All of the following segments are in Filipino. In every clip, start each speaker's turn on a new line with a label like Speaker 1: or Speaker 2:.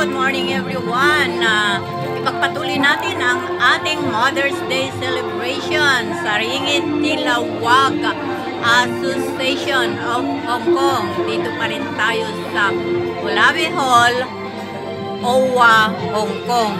Speaker 1: good morning everyone. Ipagpatuloy natin ang ating Mother's Day celebration sa Ringit Tilawag Association of Hong Kong. Dito pa rin tayo sa Ulawi Hall, OWA, Hong Kong.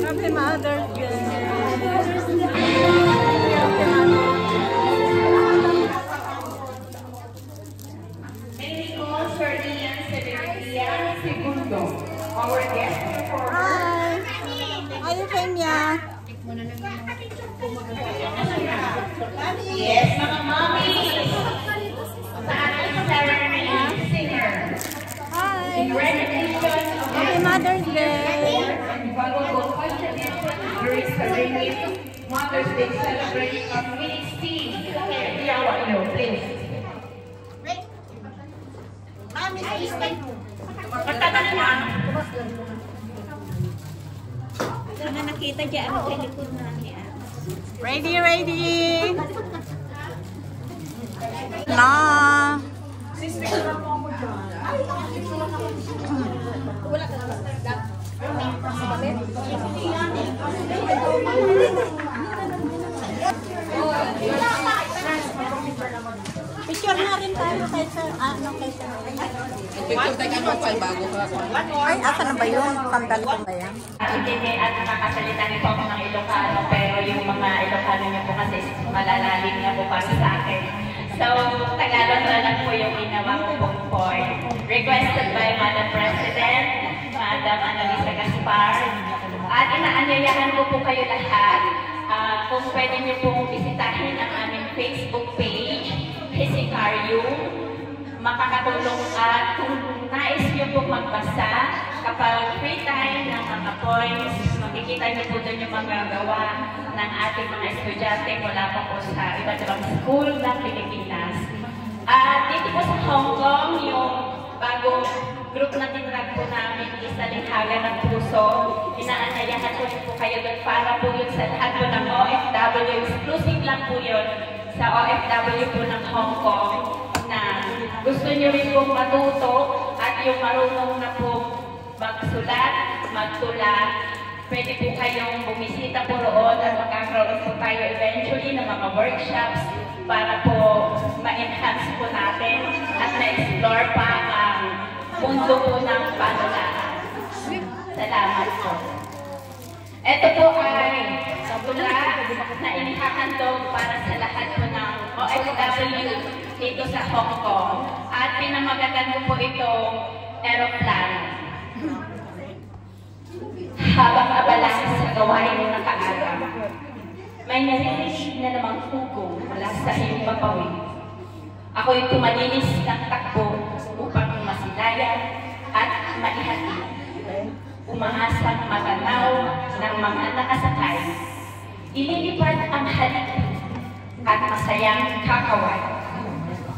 Speaker 1: Happy Mother's Day.
Speaker 2: Our guest performer.
Speaker 1: Hi. Hi, Kenya.
Speaker 2: Yes, mga mommies. Sa ating ceremony singer.
Speaker 1: Hi.
Speaker 2: Congratulations.
Speaker 1: Happy Mother's Day.
Speaker 2: And valuable contribution during the Ringit Mother's Day celebration of Phoenix team. Iyawa nyo, please.
Speaker 1: Mami,
Speaker 2: Magtatanong na.
Speaker 3: Sana nakita dyan ang telepon namin.
Speaker 1: ready, ready. Na. Picture na rin tayo kay sir. Kay sir.
Speaker 4: Picture tayo ano pa bago ka.
Speaker 1: Ay, asa na ba yun? Sandal ko ba yan?
Speaker 2: Hindi at nakakasalita nito ako ng Ilocano, pero yung mga Ilocano niyo po kasi malalalim na po para sa akin. So, Tagalog na lang po yung ginawa ko pong point. Requested by Madam President, Madam Annalisa Gaspar, at inaanyayahan ko po kayo lahat. Kung pwede niyo pong bisitahin ang aming Facebook page, Hisikarium, makakatulong at kung nais niyo pong magbasa, kapag free time ng mga points, makikita niyo po doon yung mga gawa ng ating mga estudyante mula pa po sa iba't ibang school ng Pilipinas. At dito po sa Hong Kong, yung bagong group na tinrag po namin, Isa Linghaga ng Puso, inaanyayahan po kayo doon para po yun sa lahat po ng OFW, exclusive lang po yun sa OFW po ng Hong Kong, na gusto nyo rin pong matuto at yung marunong na pong magsulat, magtula, pwede po kayong bumisita po roon at magkakaroon po tayo eventually ng mga workshops para po ma-enhance po natin at na-explore pa ang mundo po ng panulaan. Salamat po. Ito po ay tula na inihahandog para sa lahat po ng OFW dito sa Hong Kong at pinamagatan ko po itong aeroplano. Habang abala sa gawain ng kaaga, may narinig na namang hugong mula sa iyong papawid. Ako'y tumalinis ng takbo upang masilayan at maihatid. Umaasang matanaw ng mga nakasakay. Ililipad ang halik at masayang kakaway.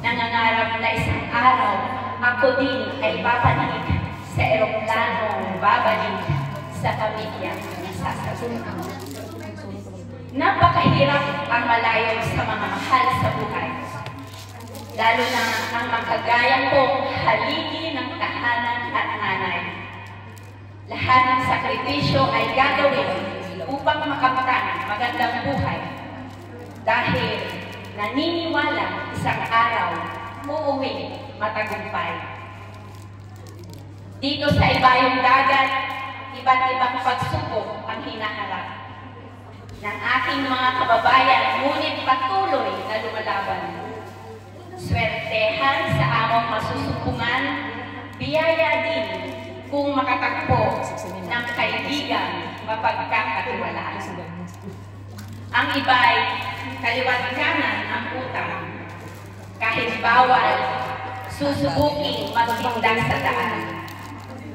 Speaker 2: Nangangarap na isang araw, ako din ay papanig sa eroplanong babalik sa pamilya na sasagutan. Napakahirap ang malayo sa mga mahal sa buhay. Lalo na ang makagaya kong haligi ng tahanan at nanay. Lahat ng sakripisyo ay gagawin upang makamtan magandang buhay. Dahil naniniwala isang araw, uuwi matagumpay. Dito sa ibayong dagat, iba't ibang pagsubok ang hinaharap ng aking mga kababayan, ngunit patuloy na lumalaban. Swertehan sa among masusupungan, biyaya din kung makatagpo ng kaibigan mapagkakatiwalaan. Ang iba'y kaliwat kanan ang utang. Kahit bawal, susubuking magtindag sa daan.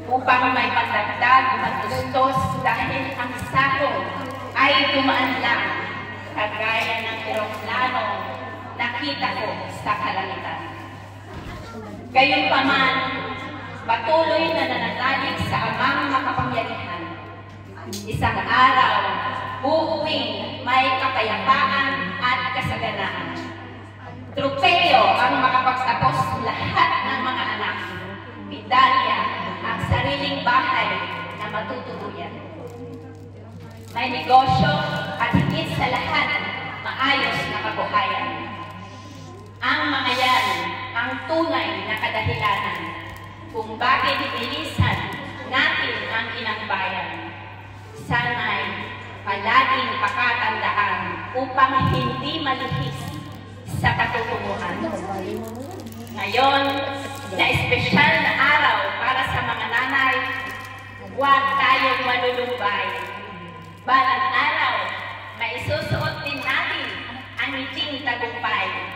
Speaker 2: Upang may pandagdag matustos dahil ang sako ay dumaan lang, kagaya ng eroplano na nakita ko sa kalangitan. Gayunpaman, patuloy na nananalig sa amang makapangyarihan. Isang araw, uuwing may kapayapaan at kasaganaan. Tropeo ang makapagtapos lahat ng mga anak. Medalya ang sariling bahay na matutuluyan. May negosyo at higit sa lahat, maayos na kabuhayan. Ang mga yan ang tunay na kadahilanan kung bakit inisan natin ang inang bayan. Sana'y palaging pakatandaan upang hindi malihis sa katutunguhan. Ngayon, na espesyal na araw para sa mga nanay, huwag tayong malulumbay. Balang araw, maisusuot din natin ang ngiting tagumpay.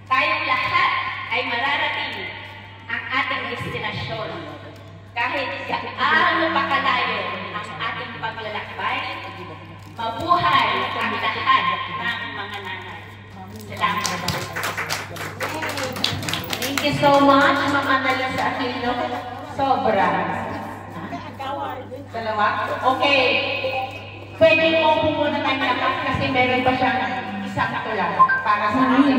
Speaker 2: Tayong lahat ay mararating ang ating destinasyon. Kahit gaano pa kalayo ang ating paglalakbay, mabuhay ang lahat ng mga nanay. Salamat.
Speaker 3: Thank you so much, Ma'am Annalisa Aquino. Sobra. Dalawa? Okay. Pwede mo muna tayo naman kasi meron pa siyang isang tula para sa akin.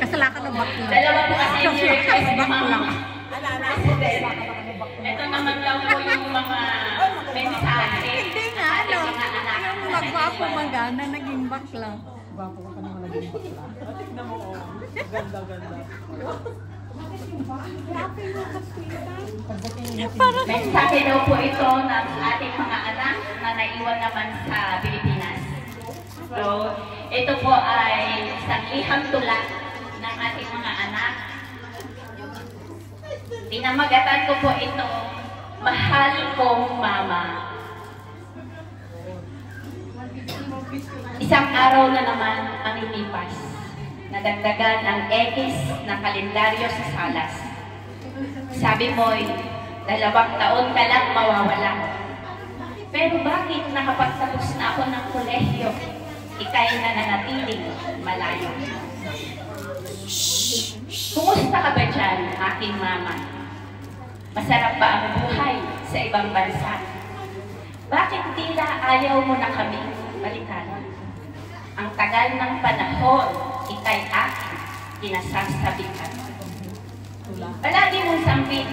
Speaker 1: Kasalakan ng bakla.
Speaker 2: Dalawa po kasi yung request ni
Speaker 1: Bakla.
Speaker 2: Mama. Ito naman daw po yung mga mensahe.
Speaker 1: Hindi nga, ano, yung magwapo magana, naging bakla.
Speaker 4: Gwapo ka naman naging bakla. Tignan mo, oh. Ganda-ganda.
Speaker 2: Mensahe daw po ito ng ating mga anak na naiwan naman sa Pilipinas. So, ito po ay isang liham tula ng ating mga anak. Pinamagatan ko po ito, Mahal Kong Mama. Isang araw na naman ang lilipas. Nadagdagan ang X na kalendaryo sa salas. Sabi mo'y, 2 taon ka lang mawawala. Pero bakit nakapagtapos na ako ng kolehiyo? Ika'y nananatiling malayo. Kumusta ka ba dyan, aking mama? Masarap ba ang buhay sa ibang bansa? Bakit tila ayaw mo na kami balikan? Ang tagal ng panahon, ika'y aking kinasasabihan. Palagi mong sambit,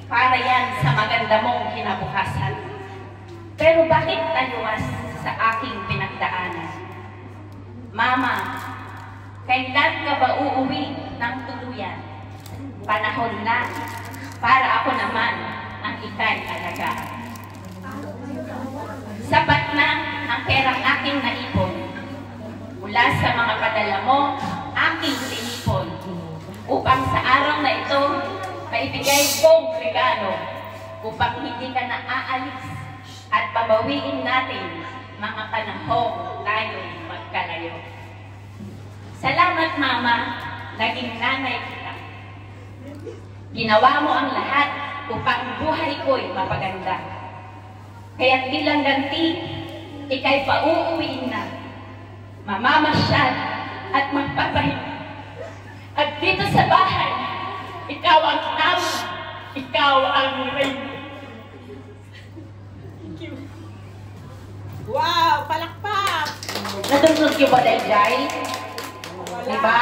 Speaker 2: para yan sa maganda mong kinabukasan. Pero bakit taluwas sa aking pinagdaanan? Mama, kailan ka ba uuwi ng tuluyan? Panahon na para ako naman ang ika'y alagaan. Sapat na ang perang aking naipon. Mula sa mga padala mo, aking tinipon. Upang sa araw na ito, maibigay kong regalo. Upang hindi ka na aalis at pabawiin natin mga panahong tayo'y magkalayo. Salamat, Mama, naging nanay kita. Ginawa mo ang lahat upang buhay ko'y mapaganda. Kaya't bilang ganti, ika'y pauuwiin na. Mamamasyal at magpapahinga. At dito sa bahay, ikaw ang tama, ikaw ang reyna.
Speaker 4: Wow! Palakpak!
Speaker 3: Nadunod yung ba dahil Jai? Diba?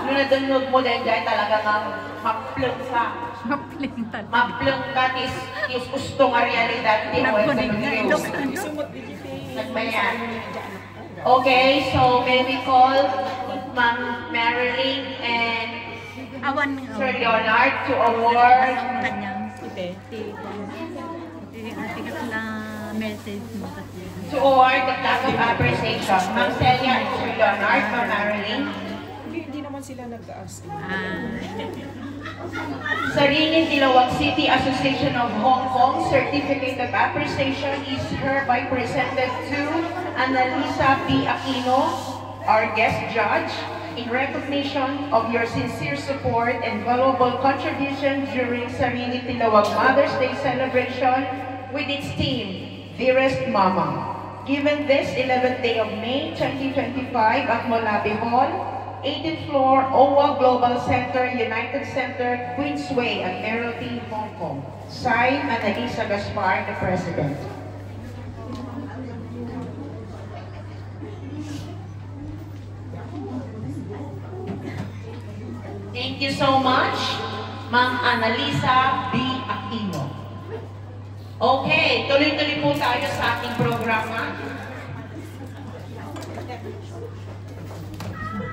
Speaker 3: Nung nadunod mo dahil Jai, talaga nga maplong ka.
Speaker 1: Maplintan.
Speaker 3: Maplong ka, tis gusto nga realidad.
Speaker 1: Nagkunig na ilo.
Speaker 3: Nagbayan. Okay, so may we call Ma'am Marilyn and
Speaker 1: Awan
Speaker 3: Sir Leonard to award
Speaker 1: kanyang ate kasla message mo kasi.
Speaker 3: to award the plaque of appreciation. Ma'am Celia and Sir Leonard, Ma'am Marilyn.
Speaker 4: Hindi naman sila nag-ask.
Speaker 3: Sariling Tilawag City Association of Hong Kong Certificate of Appreciation is hereby presented to Annalisa P. Aquino, our guest judge, in recognition of your sincere support and valuable contribution during Sariling Tilawag Mother's Day celebration with its theme, Dearest Mama, given this 11th day of May 2025 at Molabi Hall, 18th floor, OWA Global Center, United Center, Queensway at Admiralty, Hong Kong. Signed, Annalisa Gaspar, the President. Thank you so much, Ma'am Annalisa B. Aquino. Okay, tuloy-tuloy po tayo sa ating programa.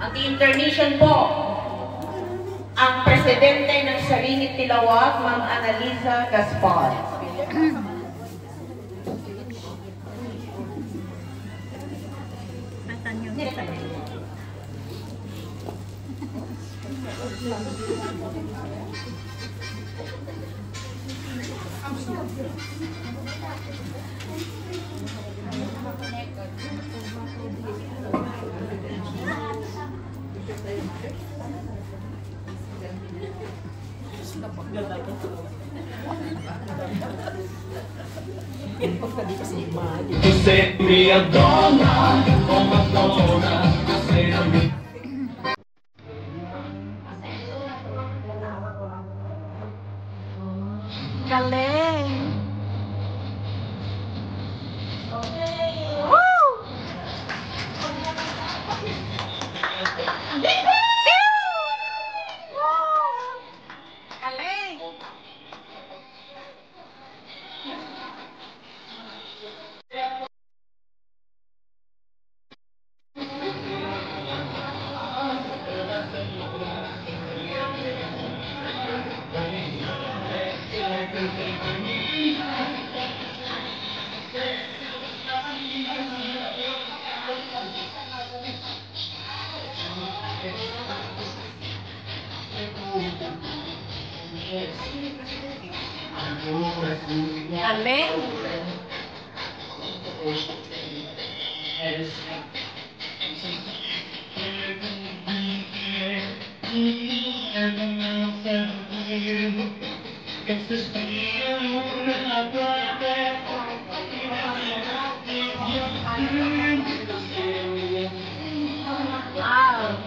Speaker 3: Ang intermission po, ang Presidente ng Saringit Tilawag, Ma'am Annalisa Gaspar.
Speaker 5: Send me a dollar, oh Madonna, send me.
Speaker 1: Galing! Galing! Wow!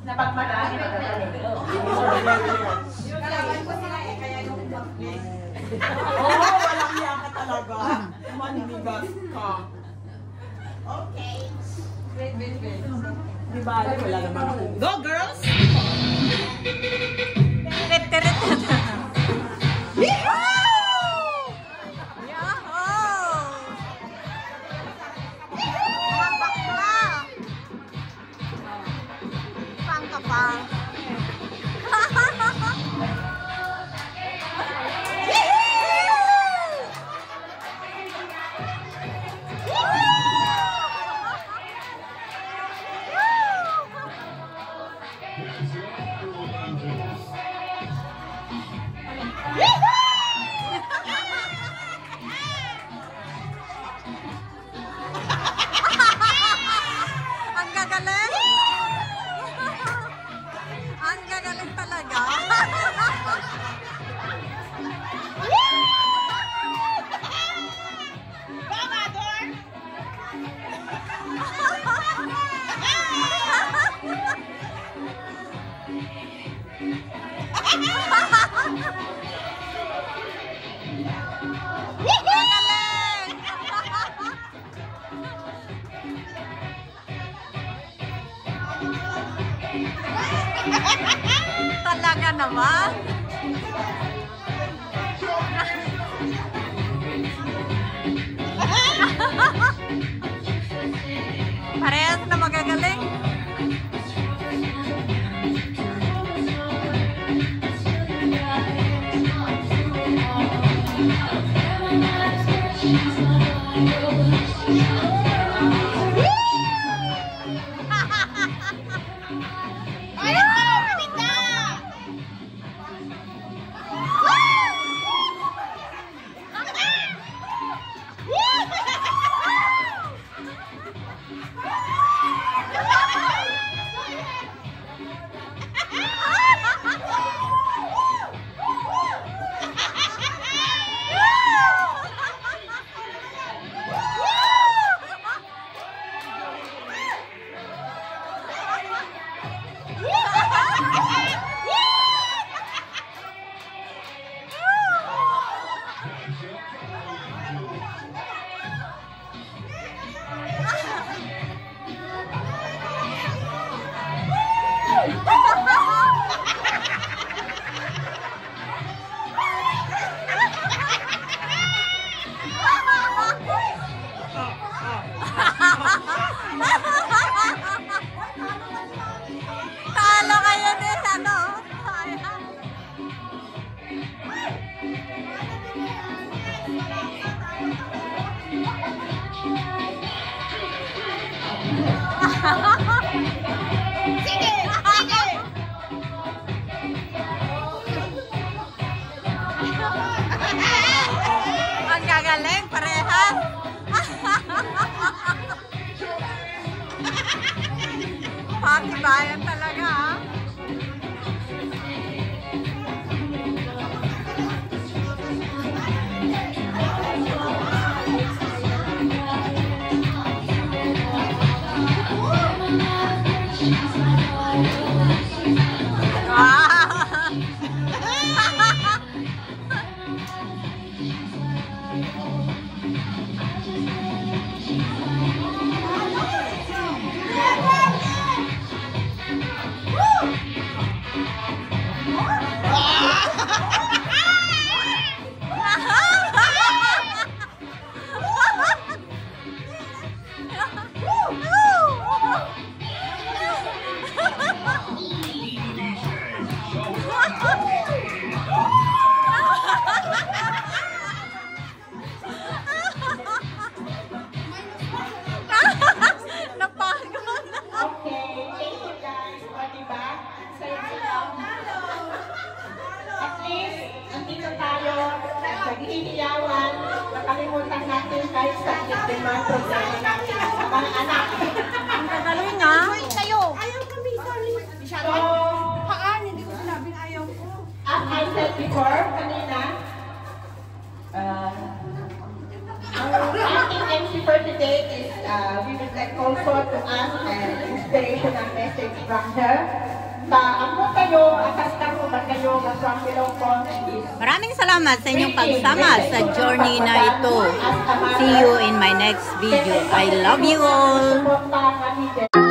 Speaker 3: Napagmadali na gano'n.
Speaker 4: Kalaban ko sila eh, kaya yung Oo, walang yaka talaga. Maninigas ka. Okay. Wait. Di ba, wala naman ako. Go, girls!
Speaker 1: Tirit. Ang gagaling! Ang gagaling talaga! Talaga naman. Parehas na magagaling. Talo kayo din, ano? Sige! Ang gagaling, parehas. Patibayan talaga, ah.
Speaker 3: Naghihiyawan, nakalimutan natin kahit subject din mga programa natin sa mga anak.
Speaker 1: Ang gagaling, ah.
Speaker 3: Kayo!
Speaker 4: Ayaw kami, sorry.
Speaker 3: So,
Speaker 4: Haan, hindi ko sinabing ayaw ko.
Speaker 3: as I said before, kanina, ang ating MC
Speaker 6: she for today is we would like also to ask an inspirational message from her. Amo kayo, akas kamo ba kayo nga from Ilocos is
Speaker 1: Maraming salamat sa inyong pagsama sa journey na ito. See you in my next video. I love you all.
Speaker 6: suportahan ni